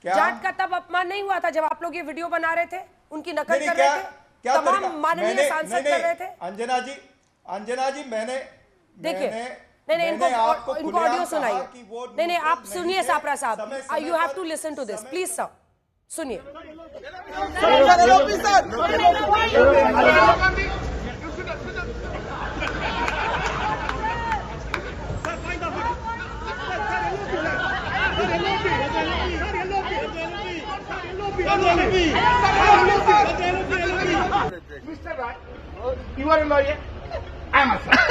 जाट का तब अपमान नहीं हुआ था जब आप लोग ये वीडियो बना रहे थे, उनकी नकल कर रहे थे, तमाम माननीय सांसद कर रहे थे। अंजना जी मैंने देखिए, नहीं इनको ऑडियो सुनाइए। नहीं आप सुनिए सापरा साहब, you have to listen to this please sir, सुनिए। Mr. Raj, you are a lawyer. I am a lawyer.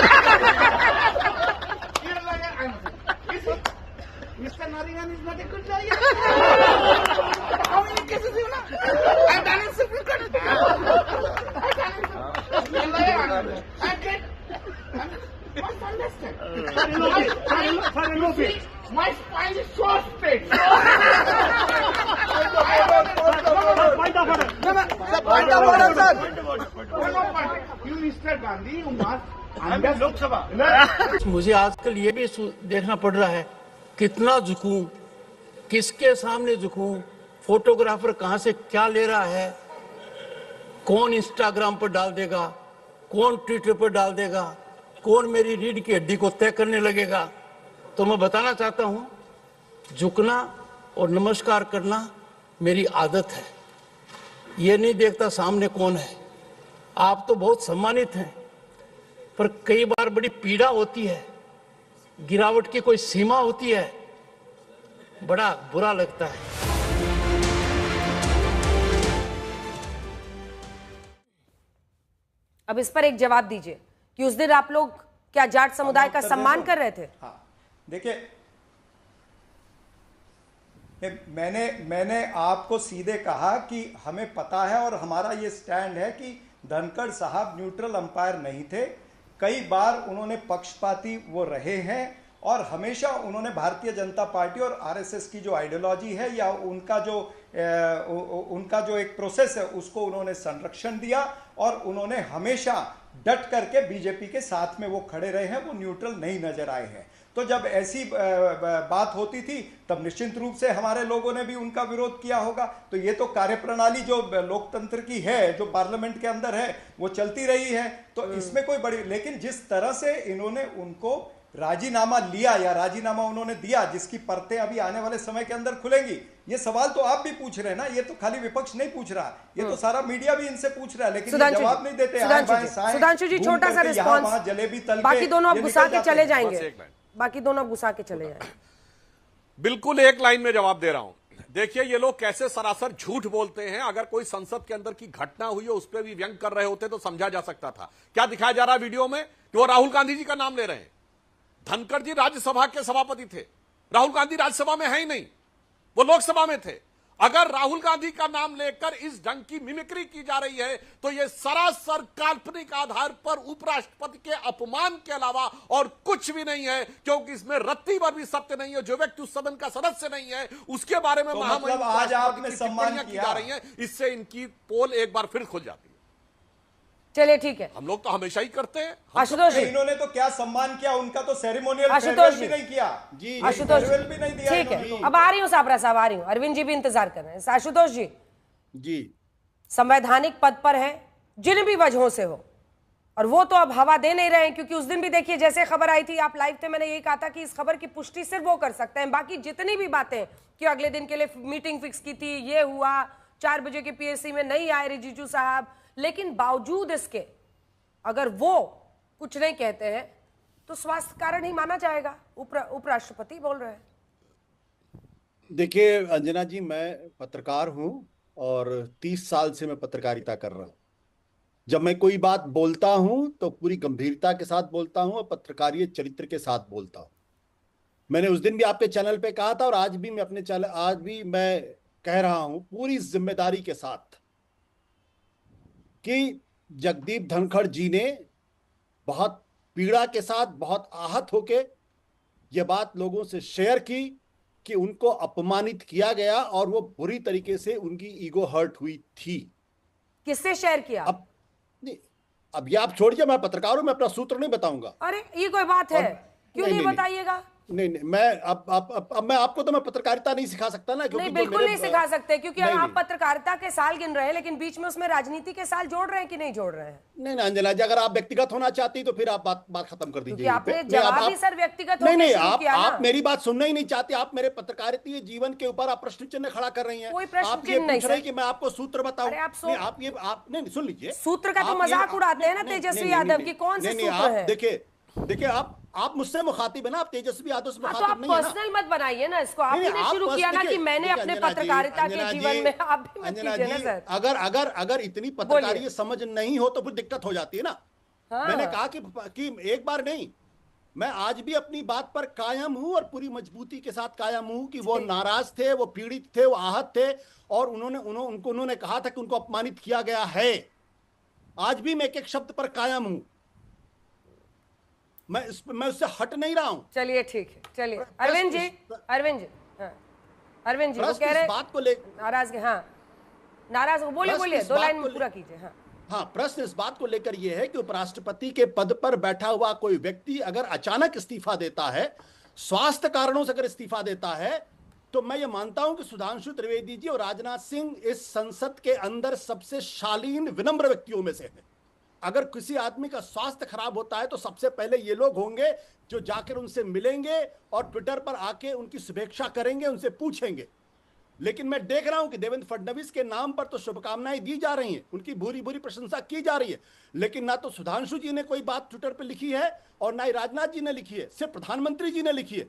You are a lawyer. I am a lawyer. You see, Mr. Nariman is not a good lawyer. How many cases you know? I have done in Supreme Court. I have done in Supreme Court. You are a lawyer. I am a lawyer. I am great. Must understand. My spine is so straight. You, Mr. Gandhi, you must Lok Sabha. मुझे आजकल ये भी देखना पड़ रहा है कितना झुकूं, किसके सामने झुकूं, फोटोग्राफर कहां से क्या ले रहा है, कौन इंस्टाग्राम पर डाल देगा, कौन ट्विटर पर डाल देगा, कौन मेरी रीढ़ की हड्डी को तय करने लगेगा। तो मैं बताना चाहता हूं झुकना और नमस्कार करना मेरी आदत है, ये नहीं देखता सामने कौन है। आप तो बहुत सम्मानित हैं, पर कई बार बड़ी पीड़ा होती है, गिरावट की कोई सीमा होती है, बड़ा बुरा लगता है। अब इस पर एक जवाब दीजिए कि उस दिन आप लोग क्या जाट समुदाय का सम्मान कर रहे थे? हाँ, देखिए मैंने आपको सीधे कहा कि हमें पता है और हमारा ये स्टैंड है कि धनखड़ साहब न्यूट्रल अंपायर नहीं थे। कई बार उन्होंने पक्षपाती वो रहे हैं और हमेशा उन्होंने भारतीय जनता पार्टी और आरएसएस की जो आइडियोलॉजी है या उनका जो एक प्रोसेस है उसको उन्होंने संरक्षण दिया और उन्होंने हमेशा डट करके बीजेपी के साथ में वो खड़े रहे हैं, वो न्यूट्रल नहीं नजर आए हैं। तो जब ऐसी बात होती थी तब निश्चित रूप से हमारे लोगों ने भी उनका विरोध किया होगा। तो ये तो कार्यप्रणाली जो लोकतंत्र की है, जो पार्लियामेंट के अंदर है, वो चलती रही है। तो इसमें कोई बड़ी, लेकिन जिस तरह से इन्होंने उनको राजीनामा लिया या राजीनामा उन्होंने दिया, जिसकी परतें अभी आने वाले समय के अंदर खुलेंगी, ये सवाल तो आप भी पूछ रहे हैं ना, ये तो खाली विपक्ष नहीं पूछ रहा, ये तो सारा मीडिया भी इनसे पूछ रहा है, लेकिन ये जवाब नहीं देते। सुधांशु जी छोटा सा रिस्पॉन्स, जलेबी तल बाकी दोनों अब घुसा के चले जाएंगे, बाकी दोनों घुसा के चले जाएंगे। बिल्कुल एक लाइन में जवाब दे रहा हूं। देखिए ये लोग कैसे सरासर झूठ बोलते हैं। अगर कोई संसद के अंदर की घटना हुई हो उस पर भी व्यंग कर रहे होते तो समझा जा सकता था। क्या दिखाया जा रहा है वीडियो में कि वो राहुल गांधी जी का नाम ले रहे हैं। धनखड़ जी राज्यसभा के सभापति थे, राहुल गांधी राज्यसभा में है ही नहीं, वो लोकसभा में थे। अगर राहुल गांधी का नाम लेकर इस ढंग की मिमिक्री की जा रही है तो यह सरासर काल्पनिक आधार पर उपराष्ट्रपति के अपमान के अलावा और कुछ भी नहीं है, क्योंकि इसमें रत्ती भर भी सत्य नहीं है। जो व्यक्ति उस सदन का सदस्य नहीं है उसके बारे में मतलब आज आपने सम्मान की जा रही है, इससे इनकी पोल एक बार फिर खुल जाती है। चलिए ठीक है, हम लोग तो हमेशा ही करते हैं। आशुतोष जी, इन्होंने तो क्या सम्मान किया, उनका तो सेरेमोनियल आशुतोष भी नहीं किया जी, आशुतोष भी नहीं दिया। ठीक है, अब आ रही हूं साबरा साहब, आ रही हूं। अरविंद जी भी इंतजार कर रहे हैं। आशुतोष जी संवैधानिक पद पर हैं जिन भी वजहों से हो, और वो तो अब हवा दे नहीं रहे हैं, क्योंकि उस दिन भी देखिए जैसे खबर आई थी, आप लाइव थे, मैंने यही कहा था कि इस खबर की पुष्टि सिर्फ वो कर सकते हैं। बाकी जितनी भी बातें कि अगले दिन के लिए मीटिंग फिक्स की थी, ये हुआ, 4 बजे के पीएससी में नहीं आए रिजिजू साहब, लेकिन बावजूद इसके अगर वो कुछ नहीं कहते हैं तो स्वास्थ्य कारण ही माना जाएगा। उपराष्ट्रपति बोल रहे हैं। देखिए अंजना जी, मैं पत्रकार हूं और 30 साल से मैं पत्रकारिता कर रहा हूं। जब मैं कोई बात बोलता हूं तो पूरी गंभीरता के साथ बोलता हूं और पत्रकारीय चरित्र के साथ बोलता हूं। मैंने उस दिन भी आपके चैनल पे कहा था और आज भी मैं अपने चैनल, आज भी मैं कह रहा हूं पूरी जिम्मेदारी के साथ कि जगदीप धनखड़ जी ने बहुत पीड़ा के साथ, बहुत आहत होके यह बात लोगों से शेयर की कि उनको अपमानित किया गया और वो बुरी तरीके से उनकी ईगो हर्ट हुई थी। किससे शेयर किया? अब ये आप छोड़िए, मैं पत्रकार हूं, मैं अपना सूत्र नहीं बताऊंगा। अरे ये कोई बात है? क्यों नहीं बताइएगा? नहीं नहीं, मैं अब मैं आपको तो मैं पत्रकारिता नहीं सिखा सकता ना, क्योंकि नहीं, जो बिल्कुल मेरे- नहीं सिखा सकते, क्योंकि नहीं, आप नहीं। पत्रकारिता के साल गिन रहे हैं, लेकिन बीच में उसमें राजनीति के साल जोड़ रहे हैं कि नहीं जोड़ रहे हैं? नहीं नहीं अंजना जी, अगर आप व्यक्तिगत होना चाहती तो फिर आप बात खत्म कर दीजिए। क्योंकि यहीं आपने पे। नहीं, जवाब अब ही सर व्यक्तिगत नहीं होकर नहीं, शुरू किया ना। आप मेरी बात सुनना ही नहीं चाहती। आप मेरे पत्रकारिता जीवन के ऊपर आप प्रश्न चिन्ह खड़ा कर रही हैं। कोई प्रश्न आप ये चिन्ह नहीं पूछ रहे सर। हैं कि मैं आपको सूत्र बताऊं। अरे आप नहीं, आप नहीं सुन लीजिए। सूत्र का तो आप ये- मजाक उड़ाते हैं ना नहीं, तेजस्वी नहीं, यादव नहीं, की, कौन से नहीं, नहीं, सूत्र आप है? देखिए आप मुझसे मुखातिब है ना, आप तेजस्वी यादव से हाँ, तो मुखातिब आप नहीं है ना। पर्सनल मत बनाइए ना इसको। नहीं, आपने आप शुरू बस किया ना देखिए, कि मैंने देखिए, अपने अंजना जी, पत्रकारिता के अंजना जीवन जी, में, आप भी मत अंजना कीजिए ना जी, सर। अगर इतनी पत्रकारिता समझ नहीं हो तो फिर दिक्कत हो जाती है ना। हाँ। मैंने कहा कि एक बार नहीं, मैं आज भी अपनी बात पर कायम हूं और पूरी मजबूती के साथ कायम हूं कि वो नाराज थे, वो पीड़ित थे, वो आहत थे, और उन्होंने कहा था कि उनको अपमानित किया गया है। आज भी मैं एक एक शब्द पर कायम हूं। मैं उससे हट नहीं रहा हूं। चलिए ठीक है, चलिए अरविंद जी, अरविंद जी, हाँ अरविंद जी, वो कह रहे बात को ले नाराज के, हाँ नाराज हो, बोलिए 2 लाइन में पूरा कीजिए। हाँ हाँ, प्रश्न इस बात को लेकर यह है कि उपराष्ट्रपति के पद पर बैठा हुआ कोई व्यक्ति अगर अचानक इस्तीफा देता है, स्वास्थ्य कारणों से अगर इस्तीफा देता है, तो मैं ये मानता हूं कि सुधांशु त्रिवेदी जी और राजनाथ सिंह इस संसद के अंदर सबसे शालीन विनम्र व्यक्तियों में से हैं। अगर किसी आदमी का स्वास्थ्य खराब होता है तो सबसे पहले ये लोग होंगे जो जाकर उनसे मिलेंगे और ट्विटर पर आके उनकी शुभेच्छा करेंगे, उनसे पूछेंगे। लेकिन मैं देख रहा हूं कि देवेंद्र फडणवीस के नाम पर तो शुभकामनाएं दी जा रही हैं, उनकी भूरी भूरी प्रशंसा की जा रही है, लेकिन ना तो सुधांशु जी ने कोई बात ट्विटर पर लिखी है और ना ही राजनाथ जी ने लिखी है, सिर्फ प्रधानमंत्री जी ने लिखी है।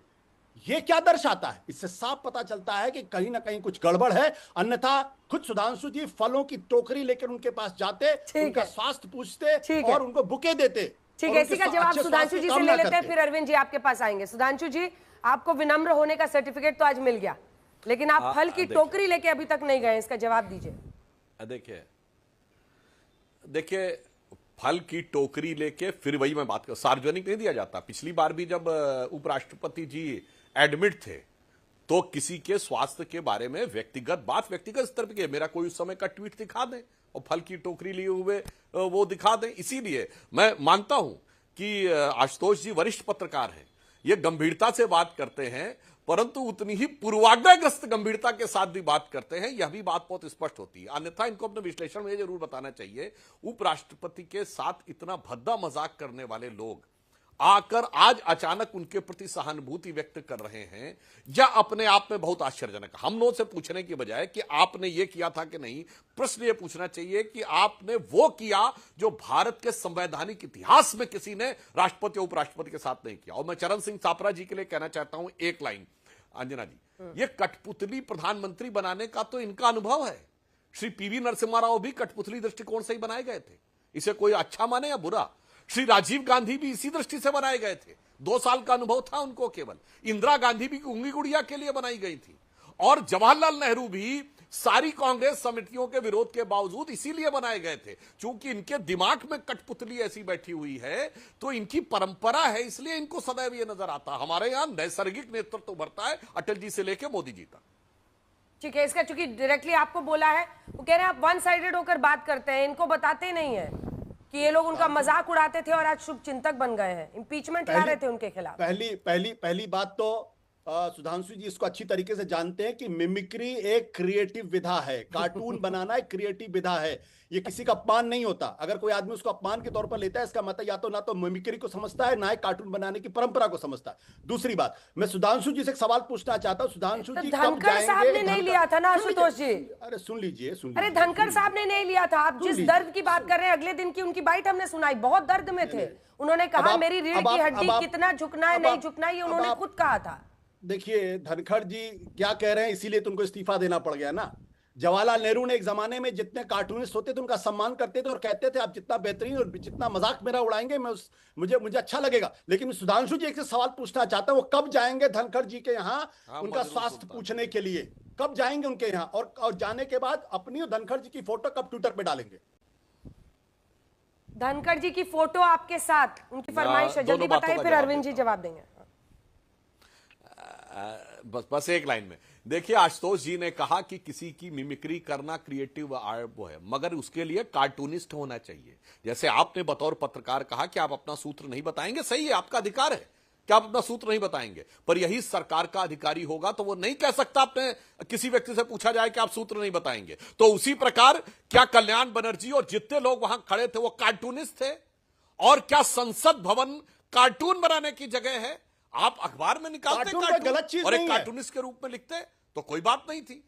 ये क्या दर्शाता है? इससे साफ पता चलता है कि कहीं ना कहीं कुछ गड़बड़ है। अन्यथा खुद सुधांशु जी फलों की टोकरी लेकर उनके पास जाते, उनका स्वास्थ्य पूछते और उनको बुके देते। ठीक है, इसी का जवाब सुधांशु जी से ले लेते हैं, फिर अरविंद जी आपके पास आएंगे। सुधांशु जी, आपको विनम्र होने का सर्टिफिकेट तो आज मिल गया, लेकिन आप फल की टोकरी लेके अभी तक नहीं गए, इसका जवाब दीजिए। देखिए फल की टोकरी लेके फिर वही मैं बात कर, सार्वजनिक नहीं दिया जाता। पिछली बार भी जब उपराष्ट्रपति जी एडमिट थे तो किसी के स्वास्थ्य के बारे में व्यक्तिगत स्तर पे, मेरा कोई उस समय का ट्वीट दिखा दें और फल की टोकरी लिए हुए वो दिखा दें। इसीलिए मैं मानता हूं कि आशुतोष जी वरिष्ठ पत्रकार हैं, ये गंभीरता से बात करते हैं, परंतु उतनी ही पूर्वाग्रहग्रस्त गंभीरता के साथ भी बात करते हैं। यह भी बात बहुत स्पष्ट होती है। अन्यथा इनको अपने विश्लेषण में जरूर बताना चाहिए, उपराष्ट्रपति के साथ इतना भद्दा मजाक करने वाले लोग आकर आज अचानक उनके प्रति सहानुभूति व्यक्त कर रहे हैं, या अपने आप में बहुत आश्चर्यजनक। हम लोगों से पूछने की बजाय कि आपने ये किया था कि नहीं, प्रश्न ये पूछना चाहिए कि आपने वो किया जो भारत के संवैधानिक इतिहास में किसी ने राष्ट्रपति और उपराष्ट्रपति के साथ नहीं किया। और मैं चरण सिंह सापरा जी के लिए कहना चाहता हूं एक लाइन, अंजना जी, ये कठपुतली प्रधानमंत्री बनाने का तो इनका अनुभव है। श्री पीवी नरसिम्हा राव भी कठपुतली दृष्टिकोण से ही बनाए गए थे, इसे कोई अच्छा माने या बुरा। श्री राजीव गांधी भी इसी दृष्टि से बनाए गए थे, 2 साल का अनुभव था उनको केवल। इंदिरा गांधी भी उंगली गुड़िया के लिए बनाई गई थी, और जवाहरलाल नेहरू भी सारी कांग्रेस समितियों के विरोध के बावजूद इसीलिए बनाए गए थे, क्योंकि इनके दिमाग में कठपुतली ऐसी बैठी हुई है, तो इनकी परंपरा है, इसलिए इनको सदैव ये नजर आता। हमारे यहां नैसर्गिक नेतृत्व उभरता है, अटल जी से लेकर मोदी जी तक। ठीक है, इसका चूंकि डायरेक्टली आपको बोला है, वो कह रहे हैं आप वन साइडेड होकर बात करते हैं, इनको बताते नहीं है कि ये लोग उनका मजाक उड़ाते थे और आज शुभ चिंतक बन गए हैं, इंपीचमेंट ला रहे थे उनके खिलाफ। पहली बात तो सुधांशु जी इसको अच्छी तरीके से जानते हैं कि मिमिक्री एक क्रिएटिव विधा है, कार्टून बनाना एक क्रिएटिव विधा है। ये किसी का अपमान नहीं होता। अगर कोई आदमी उसको अपमान के तौर पर लेता है, इसका मतलब या तो ना तो मिमिक्री को समझता है, ना ही कार्टून बनाने की परंपरा को समझता है। दूसरी बात, मैं सुधांशु जी से एक सवाल पूछना चाहता हूं। सुधांशु जी, धनखड़ साहब ने नहीं लिया था ना आशुतोष जी? अरे सुन लीजिए। अरे धनखड़ साहब ने नहीं लिया था। आप जिस दर्द की बात कर रहे हैं, अगले दिन की उनकी बाइट हमने सुनाई, बहुत दर्द में थे। उन्होंने कहा मेरी रीढ़ की हड्डी कितना झुकना है, नहीं झुकना है, ये उन्होंने खुद कहा था। देखिए धनखड़ जी क्या कह रहे हैं, इसीलिए तुमको इस्तीफा देना पड़ गया ना। जवाहरलाल नेहरू ने एक जमाने में जितने कार्टूनिस्ट होते थे उनका सम्मान करते थे और कहते थे आप जितना बेहतरीन और जितना मजाक मेरा उड़ाएंगे मुझे अच्छा लगेगा। लेकिन सुधांशु जी एक से सवाल पूछना चाहता हूं, वो कब जाएंगे धनखड़ जी के यहाँ उनका स्वास्थ्य पूछने के लिए? कब जाएंगे उनके यहाँ? और जाने के बाद अपनी और धनखड़ जी की फोटो कब ट्विटर पे डालेंगे? धनखड़ जी की फोटो आपके साथ, उनकी फरमाइश है, जल्दी बताइए, फिर अरविंद जी जवाब देंगे। बस एक लाइन में देखिए, आशुतोष जी ने कहा कि किसी की मिमिक्री करना क्रिएटिव वो है, मगर उसके लिए कार्टूनिस्ट होना चाहिए। जैसे आपने बतौर पत्रकार कहा कि आप अपना सूत्र नहीं बताएंगे, सही है, आपका अधिकार है क्या आप अपना सूत्र नहीं बताएंगे? पर यही सरकार का अधिकारी होगा तो वो नहीं कह सकता, अपने किसी व्यक्ति से पूछा जाए कि आप सूत्र नहीं बताएंगे। तो उसी प्रकार क्या कल्याण बनर्जी और जितने लोग वहां खड़े थे वो कार्टूनिस्ट थे? और क्या संसद भवन कार्टून बनाने की जगह है? आप अखबार में निकालते कार्टून गलत चीज और एक नहीं है। कार्टूनिस्ट के रूप में लिखते तो कोई बात नहीं थी।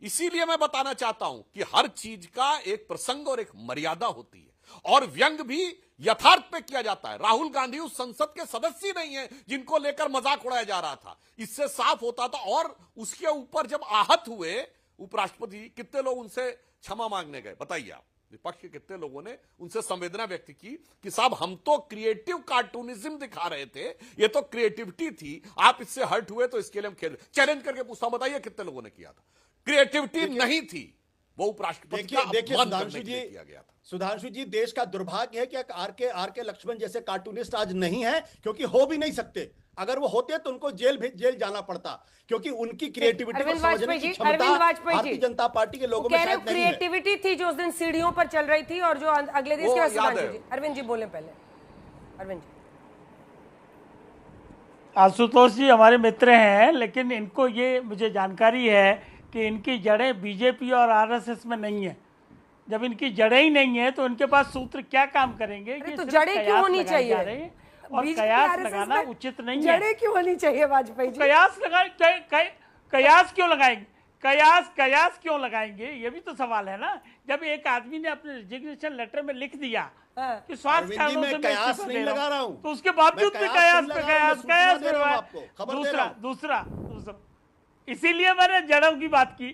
इसीलिए मैं बताना चाहता हूं कि हर चीज का एक प्रसंग और एक मर्यादा होती है, और व्यंग भी यथार्थ पे किया जाता है। राहुल गांधी उस संसद के सदस्य नहीं है जिनको लेकर मजाक उड़ाया जा रहा था, इससे साफ होता था। और उसके ऊपर जब आहत हुए उपराष्ट्रपति, कितने लोग उनसे क्षमा मांगने गए? बताइए आप, विपक्ष के कितने लोगों ने उनसे संवेदना व्यक्त की कि साहब हम तो क्रिएटिव कार्टूनिज्म दिखा रहे थे, ये तो क्रिएटिविटी थी, आप इससे हर्ट हुए तो इसके लिए हम खेल चैलेंज करके पूछता हूं, बताइए कितने लोगों ने किया था? क्रिएटिविटी नहीं थी, वो उपराष्ट्रपति का अपमान करने के लिए किया गया था। सुधांशु जी, देश का दुर्भाग्य है कि आर के लक्ष्मण जैसे कार्टूनिस्ट आज नहीं है, क्योंकि हो भी नहीं सकते। अगर वो होते तो उनको जेल जाना पड़ता, क्योंकि उनकी क्रिएटिविटी को समझने की क्षमता भारतीय जनता पार्टी के लोगों में शायद नहीं है। क्रिएटिविटी थी जो उस दिन सीढ़ियों पर चल रही थी, और जो अगले दिन के बाद अरविंद जी बोले पहले। अरविंद जी, आशुतोष जी हमारे मित्र हैं, लेकिन इनको ये मुझे जानकारी है कि इनकी जड़ें बीजेपी और आरएसएस में नहीं है। जब इनकी जड़ें ही नहीं है तो इनके पास सूत्र क्या काम करेंगे? तो जड़ें क्यों होनी चाहिए? और कयास लगाना उचित नहीं है। जड़ें क्यों होनी चाहिए वाजपेयी जी? कयास क्यों लगाएंगे? कयास क्यों लगाएंगे, ये भी तो सवाल है ना। जब एक आदमी ने अपने रिजिग्नेशन लेटर में लिख दिया कि स्वास्थ्य कारणों से मैं कयास नहीं लगा रहा हूं, तो उसके बावजूद भी कयास दूसरा इसीलिए मैंने जड़ों की बात की,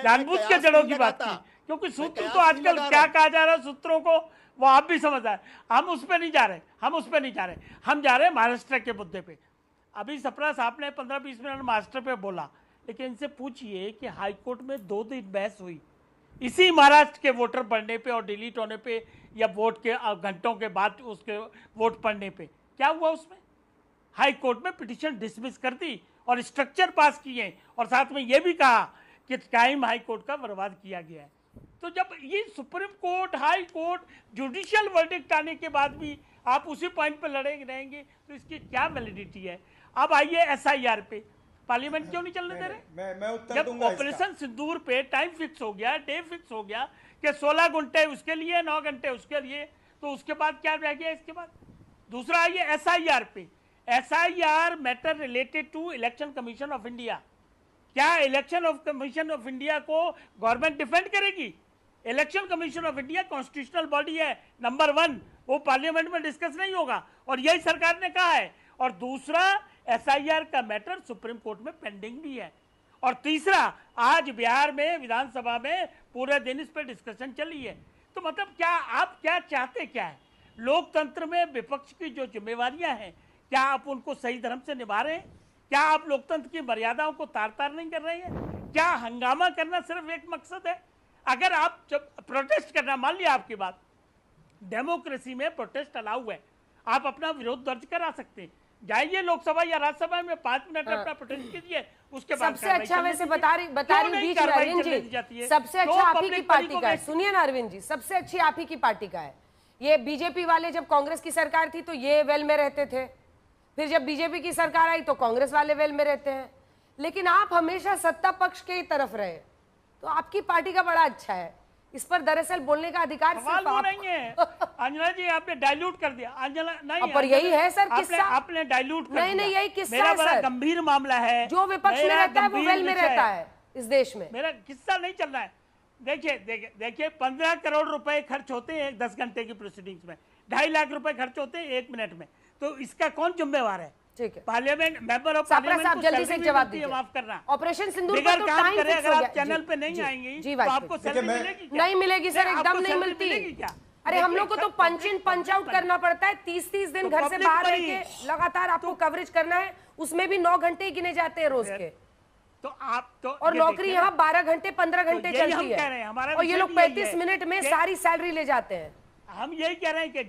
जानबूझ के जड़ों की बात की, क्योंकि सूत्र तो आजकल क्या कहा जा रहा है सूत्रों को वो आप भी समझ आए। हम उस पर नहीं जा रहे, हम जा रहे हैं महाराष्ट्र के मुद्दे पे। अभी सपना साहब ने 15-20 मिनट महाराष्ट्र पे बोला, लेकिन इनसे पूछिए कि हाईकोर्ट में 2 दिन बहस हुई इसी महाराष्ट्र के वोटर पढ़ने पे और डिलीट होने पे, या वोट के घंटों के बाद उसके वोट पढ़ने पे। क्या हुआ उसमें? हाई कोर्ट में पिटीशन डिसमिस कर दी और स्ट्रक्चर पास किए, और साथ में यह भी कहा कि टाइम हाई कोर्ट का बर्बाद किया गया है। तो जब ये supreme court, high court, judicial verdict आने के बाद भी आप उसी पॉइंट पर लड़े रहेंगे तो इसकी क्या वैलिडिटी है? अब आइए एसआईआर पे, पार्लियामेंट क्यों नहीं चलने दे रहे? मैं उत्तर जब दूंगा ऑपरेशन सिंदूर पे टाइम फिक्स हो गया, डे फिक्स हो गया कि 16 घंटे उसके लिए, 9 घंटे उसके लिए, तो उसके बाद क्या रह गया? इसके बाद दूसरा आइए एसआईआर पे। SIR matter related to election commission of India. क्या इलेक्शन कमीशन ऑफ इंडिया को गवर्नमेंट डिफेंड करेगी? Election commission of India constitutional body है, नंबर 1, वो पार्लियामेंट में डिस्कस नहीं होगा, और यही सरकार ने कहा है। और दूसरा, एसआईआर का मैटर सुप्रीम कोर्ट में पेंडिंग भी है। और तीसरा, आज बिहार में विधानसभा में पूरे दिन इस पर डिस्कशन चली है। तो मतलब क्या आप क्या चाहते क्या है? लोकतंत्र में विपक्ष की जो जिम्मेवारियां हैं, क्या आप उनको सही ढंग से निभा रहे हैं? क्या आप लोकतंत्र की मर्यादाओं को तार तार नहीं कर रहे हैं? क्या हंगामा करना सिर्फ एक मकसद है? अगर आप जब प्रोटेस्ट करना, मान लिया आपकी बात, डेमोक्रेसी में प्रोटेस्ट अलाउ है, आप अपना विरोध दर्ज करा सकते हैं, जाइए लोकसभा या राज्यसभा में 5 मिनट अपना प्रोटेस्ट कीजिए, उसके बाद सबसे अच्छा वैसे बता रही बीच में अरविंद जी, सबसे अच्छा आप ही की पार्टी का है। सुनिए ना अरविंद जी, सबसे अच्छी आप ही की पार्टी का है। ये बीजेपी वाले जब कांग्रेस की सरकार थी तो ये वेल में रहते थे, फिर जब बीजेपी की सरकार आई तो कांग्रेस वाले वेल में रहते हैं, लेकिन आप हमेशा सत्ता पक्ष के ही तरफ रहे, तो आपकी पार्टी का बड़ा अच्छा है। इस पर दरअसल बोलने का अधिकार सिर्फ आप नहीं है। अंजना जी आपने डाइल्यूट कर दिया। अंजना नहीं, पर यही है सर किस्सा, आपने डाइल्यूट कर दिया। नहीं, यही किस्सा मेरा है बड़ा सर, गंभीर मामला है। जो विपक्ष में रहता है वो वेल में रहता है इस देश में। मेरा किस्सा नहीं चल रहा है। देखिए 15 करोड़ रुपए खर्च होते हैं 10 घंटे की प्रोसीडिंग्स में, 2.5 लाख रुपए खर्च होते हैं 1 मिनट में, तो इसका कौन जिम्मेवार है? ठीक है, पार्लियामेंट मेंबर ऑफ पार्लियामेंट साहब जल्दी से जवाब दीजिए। माफ करना, ऑपरेशन सिंदूर पर तो टाइम फिक्स हो गया। अगर आप चैनल पे नहीं आएंगी तो आपको सैलरी मिलेगी क्या? नहीं मिलेगी सर, एकदम नहीं मिलती। अरे हम लोग को तो पंच इन पंच आउट करना पड़ता है, 30 दिन घर से बाहर रह के लगातार आपको कवरेज करना है, उसमें भी 9 घंटे ही गिने जाते हैं रोज के। तो आप तो और नौकरी यहाँ 12 घंटे 15 घंटे चलती है, और ये लोग 35 मिनट में सारी सैलरी ले जाते हैं। हम यही कह रहे हैं कि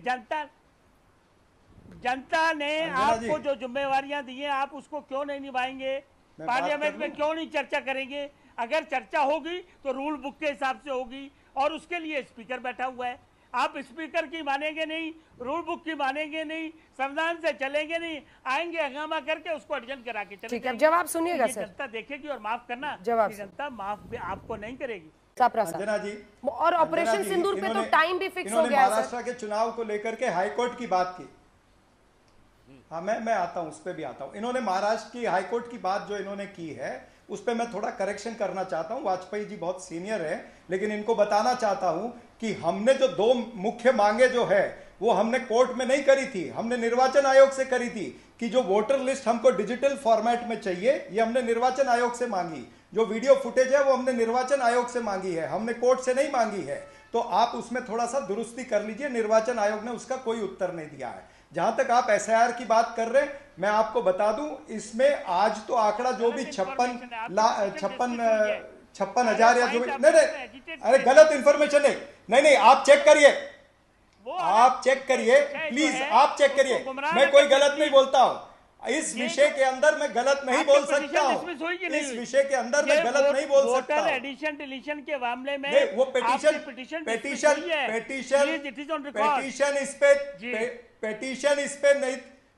जनता ने आपको जो जिम्मेवारियां दी हैं आप उसको क्यों नहीं निभाएंगे? पार्लियामेंट में क्यों नहीं चर्चा करेंगे? अगर चर्चा होगी तो रूल बुक के हिसाब से होगी, और उसके लिए स्पीकर बैठा हुआ है। आप स्पीकर की मानेंगे नहीं, रूल बुक की मानेंगे नहीं, संविधान से चलेंगे नहीं, आएंगे हंगामा करके उसको एडजस्ट करा के चले ठीक है, अब जाएंगे। जवाब सुनिएगा ये सर। जनता देखेगी और माफ करना, जवाब ये सर। जनता माफ भी आपको नहीं करेगी। सापरा साहब, अंजना जी, और ऑपरेशन अंजना जी, सिंदूर पे तो इन्होंने- टाइम भी फिक्स हो इन्होंने गया है सर। महाराष्ट्र के चुनाव को लेकर के हाईकोर्ट की बात की। हाँ, मैं आता हूं, उस पर भी आता हूं। इन्होंने महाराष्ट्र की हाईकोर्ट की बात जो इन्होंने की है उस पर मैं थोड़ा करेक्शन करना चाहता हूं। वाजपेयी जी बहुत सीनियर है, लेकिन इनको बताना चाहता हूं कि हमने जो दो मुख्य मांगे जो है वो हमने कोर्ट में नहीं करी थी, हमने निर्वाचन आयोग से करी थी कि जो वोटर लिस्ट हमको डिजिटल फॉर्मेट में चाहिए, ये हमने निर्वाचन आयोग से मांगी। जो वीडियो फुटेज है वो हमने निर्वाचन आयोग से मांगी है, हमने कोर्ट से नहीं मांगी है। तो आप उसमें थोड़ा सा दुरुस्ती कर लीजिए। निर्वाचन आयोग ने उसका कोई उत्तर नहीं दिया है। जहां तक आप एसआईआर की बात कर रहे हैं, मैं आपको बता दूं, इसमें आज तो आंकड़ा जो भी 56,000 या जो भी नहीं, अरे गलत इंफॉर्मेशन है। नहीं, आप चेक करिए, आप चेक करिए प्लीज, आप चेक करिए। मैं कोई गलत नहीं बोलता हूं इस विषय के अंदर, मैं गलत नहीं बोल सकता हूं इस विषय के अंदर, मैं गलत नहीं बोल सकता हूं। एडिशन डिलीशन के मामले में वो पेटिशन इस पे नहीं,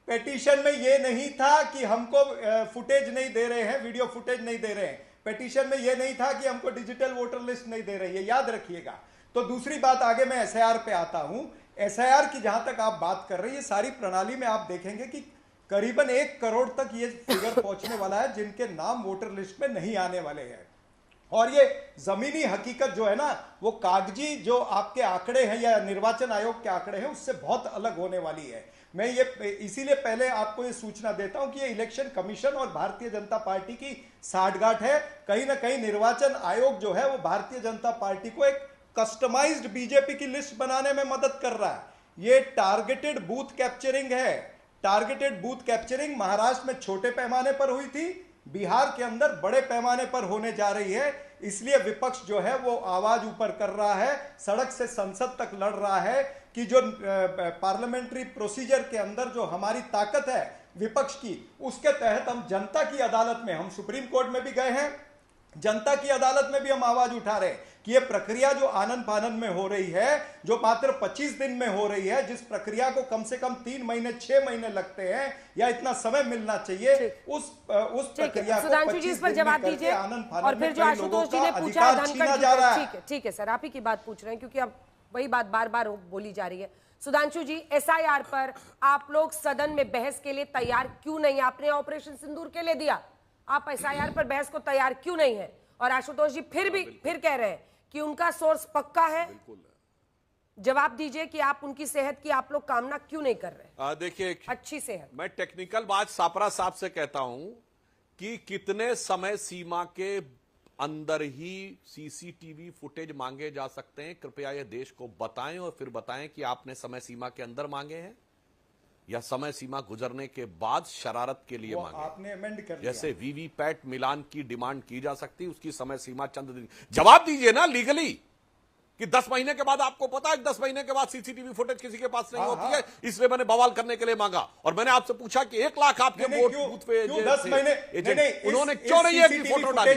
पेटिशन में ये नहीं था कि हमको फुटेज नहीं दे रहे हैं, वीडियो फुटेज नहीं दे रहे हैं। पेटिशन में ये नहीं था कि हमको डिजिटल वोटर लिस्ट नहीं दे रही है, याद रखिएगा। तो दूसरी बात, आगे मैं एसआईआर पे आता हूं। एसआईआर की जहां तक आप बात कर रही है, सारी प्रणाली में आप देखेंगे कि करीबन 1 करोड़ तक ये फिगर पहुंचने वाला है जिनके नाम वोटर लिस्ट में नहीं आने वाले हैं। और ये जमीनी हकीकत जो है ना, वो कागजी जो आपके आंकड़े हैं या निर्वाचन आयोग के आंकड़े हैं उससे बहुत अलग होने वाली है। मैं ये इसीलिए पहले आपको ये सूचना देता हूं कि ये इलेक्शन कमीशन और भारतीय जनता पार्टी की साठगांठ है। कहीं ना कहीं निर्वाचन आयोग जो है वो भारतीय जनता पार्टी को एक कस्टमाइज्ड बीजेपी की लिस्ट बनाने में मदद कर रहा है। ये टारगेटेड बूथ कैप्चरिंग है। टारगेटेड बूथ कैप्चरिंग महाराष्ट्र में छोटे पैमाने पर हुई थी, बिहार के अंदर बड़े पैमाने पर होने जा रही है। इसलिए विपक्ष जो है वो आवाज ऊपर कर रहा है, सड़क से संसद तक लड़ रहा है कि जो पार्लियामेंट्री प्रोसीजर के अंदर जो हमारी ताकत है विपक्ष की, उसके तहत हम जनता की अदालत में, हम सुप्रीम कोर्ट में भी गए हैं, जनता की अदालत में भी हम आवाज उठा रहे हैं कि ये प्रक्रिया जो आनन फानन में हो रही है, जो मात्र 25 दिन में हो रही है, जिस प्रक्रिया को कम से कम 3 महीने 6 महीने लगते हैं या इतना समय मिलना चाहिए, उस प्रक्रिया को सुधांशु जी इस पर जवाब दीजिए। और फिर जो आशुतोष जी ने पूछा धनखड़, ठीक है सर, आप ही की बात पूछ रहे हैं क्योंकि अब वही बात बार बार बोली जा रही है। सुधांशु जी, एसआईआर पर आप लोग सदन में बहस के लिए तैयार क्यों नहीं? आपने ऑपरेशन सिंदूर के लिए दिया, आप एसआईआर पर बहस को तैयार क्यों नहीं है? और आशुतोष जी फिर कह रहे हैं कि उनका सोर्स पक्का है। जवाब दीजिए कि आप उनकी सेहत की आप लोग कामना क्यों नहीं कर रहे? देखिए, अच्छी सेहत। मैं टेक्निकल बात सापरा साहब से कहता हूं कि कितने समय सीमा के अंदर ही सीसीटीवी फुटेज मांगे जा सकते हैं, कृपया यह देश को बताएं और फिर बताएं कि आपने समय सीमा के अंदर मांगे हैं या समय सीमा गुजरने के बाद शरारत के लिए मांगे। आपने अमेंड कर दिया। जैसे वीवीपैट मिलान की डिमांड की जा सकती, उसकी समय सीमा चंद दिन। जवाब दीजिए ना लीगली कि 10 महीने के बाद, आपको पता है 10 महीने के बाद सीसीटीवी फुटेज किसी के पास नहीं होती है, इसलिए मैंने बवाल करने के लिए मांगा। और मैंने आपसे पूछा कि 1 लाख आपके बूथ पे 10 महीने उन्होंने क्यों नहीं एक भी फोटो डाली?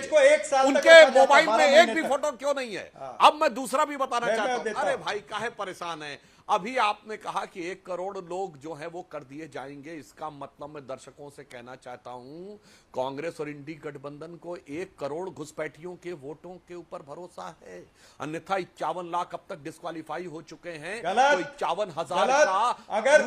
उनके मोबाइल में एक भी फोटो क्यों नहीं है? अब मैं दूसरा भी बताना चाहता हूं। अरे भाई काहे परेशान है? अभी आपने कहा कि 1 करोड़ लोग जो है वो कर दिए जाएंगे। इसका मतलब मैं दर्शकों से कहना चाहता हूं, कांग्रेस और इंडी गठबंधन को 1 करोड़ घुसपैठियों के वोटों के ऊपर भरोसा है। अन्यथा 51 लाख अब तक डिस्क्वालीफाई हो चुके हैं। तो 51,000 का अगर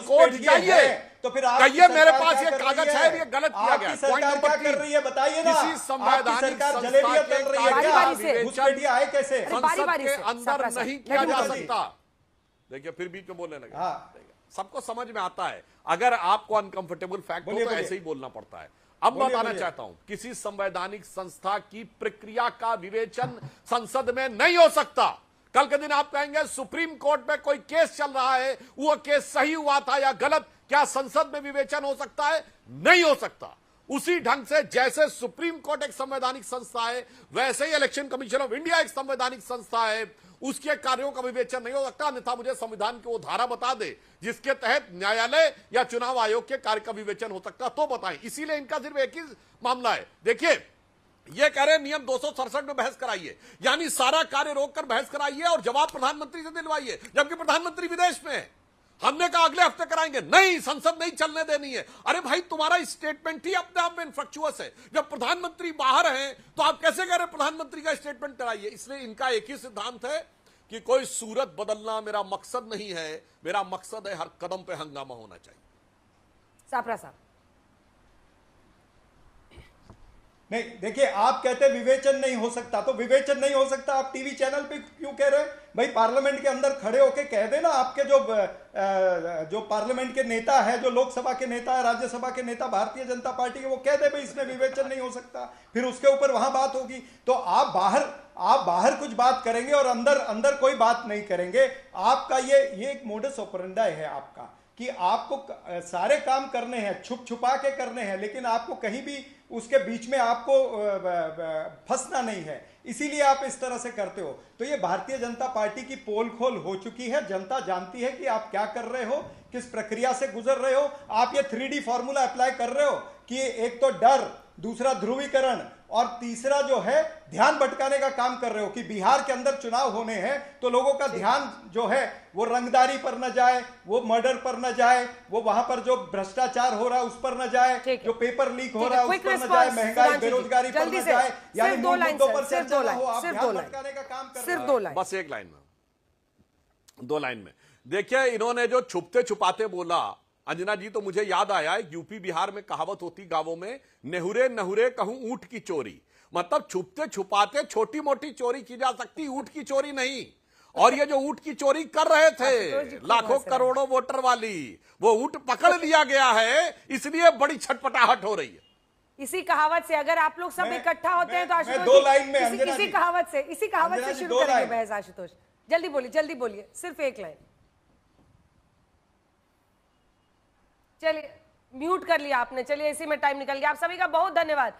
कोर्ट जाइए तो फिर कहिए मेरे पास ये कागज है, ये गलत किया गया। पॉइंट नंबर 3 कर रही है, बताइए ना। किसी संवैधानिक जलेबियां तल रही है क्या? घुसपैठिया आए कैसे? संसद के अंदर नहीं किया जा सकता। देखिए फिर बीच में बोलने लगे। सबको समझ में आता है, अगर आपको अनकंफर्टेबल फैक्ट हो तो ऐसे ही बोलना पड़ता है। अब मैं बताना चाहता हूं, किसी संवैधानिक संस्था की प्रक्रिया का विवेचन संसद में नहीं हो सकता। कल के दिन आप कहेंगे सुप्रीम कोर्ट में कोई केस चल रहा है, वो केस सही हुआ था या गलत, क्या संसद में विवेचन हो सकता है? नहीं हो सकता। उसी ढंग से जैसे सुप्रीम कोर्ट एक संवैधानिक संस्था है, वैसे ही इलेक्शन कमीशन ऑफ इंडिया एक संवैधानिक संस्था है, उसके कार्यों का विवेचन नहीं हो सकता। अन्यथा मुझे संविधान की वो धारा बता दे जिसके तहत न्यायालय या चुनाव आयोग के कार्य का विवेचन हो सकता, तो बताएं। इसीलिए इनका सिर्फ एक ही मामला है। देखिए, ये कह रहे हैं नियम 267 में बहस कराइए, यानी सारा कार्य रोककर बहस कराइए और जवाब प्रधानमंत्री से दिलवाइए, जबकि प्रधानमंत्री विदेश में है। हमने कहा अगले हफ्ते कराएंगे, नहीं संसद नहीं चलने देनी है। अरे भाई तुम्हारा स्टेटमेंट ही अपने आप में इनफ्रक्चुअस है। जब प्रधानमंत्री बाहर हैं तो आप कैसे कह रहे हैं प्रधानमंत्री का स्टेटमेंट कराइए? इसलिए इनका एक ही सिद्धांत है कि कोई सूरत बदलना मेरा मकसद नहीं है, मेरा मकसद है हर कदम पे हंगामा होना चाहिए। सापरा साहब, नहीं देखिए, आप कहते हैं विवेचन नहीं हो सकता, तो विवेचन नहीं हो सकता आप टीवी चैनल पे क्यों कह रहे हैं? भाई पार्लियामेंट के अंदर खड़े होके कह देना, आपके जो पार्लियामेंट के नेता है, जो लोकसभा के नेता है, राज्यसभा के नेता भारतीय जनता पार्टी के, वो कह दे भाई इसमें विवेचन नहीं हो सकता, फिर उसके ऊपर वहां बात होगी। तो आप बाहर कुछ बात करेंगे और अंदर कोई बात नहीं करेंगे। आपका ये एक मोडस ऑपरेंडाई है आपका, कि आपको सारे काम करने हैं, छुप छुपा के करने हैं, लेकिन आपको कहीं भी उसके बीच में आपको फंसना नहीं है, इसीलिए आप इस तरह से करते हो। तो ये भारतीय जनता पार्टी की पोल खोल हो चुकी है। जनता जानती है कि आप क्या कर रहे हो, किस प्रक्रिया से गुजर रहे हो। आप ये 3D फॉर्मूला अप्लाई कर रहे हो कि एक तो डर, दूसरा ध्रुवीकरण और तीसरा जो है ध्यान भटकाने का काम कर रहे हो कि बिहार के अंदर चुनाव होने हैं तो लोगों का ध्यान जो है वो रंगदारी पर न जाए, वो मर्डर पर न जाए, वो वहां पर जो भ्रष्टाचार हो रहा है उस पर न जाए, जो पेपर लीक हो रहा है उस पर न जाए, महंगाई बेरोजगारी पर न जाए, यानी मूल मुद्दों पर चर्चा न हो, आप ध्यान भटकाने का काम कर रहे हो। बस एक लाइन में, 2 लाइन में देखिए, इन्होंने जो छुपते छुपाते बोला अंजना जी, तो मुझे याद आया यूपी बिहार में कहावत होती गांवों में, नेहुरे नहुरे कहूं ऊंट की चोरी। मतलब छुपते छुपाते छोटी मोटी चोरी की जा सकती, ऊंट की चोरी नहीं। और ये जो ऊंट की चोरी कर रहे थे लाखों करोड़ों वोटर वाली, वो ऊंट पकड़ लिया गया है, इसलिए बड़ी छटपटाहट हो रही है। इसी कहावत से अगर आप लोग सब इकट्ठा होते हैं तो आशुतोष 2 लाइन में इसी कहावत से शुरू करेंगे बहस। आशुतोष जल्दी बोलिए, सिर्फ एक लाइन। चलिए म्यूट कर लिया आपने, चलिए इसी में टाइम निकल गया। आप सभी का बहुत धन्यवाद।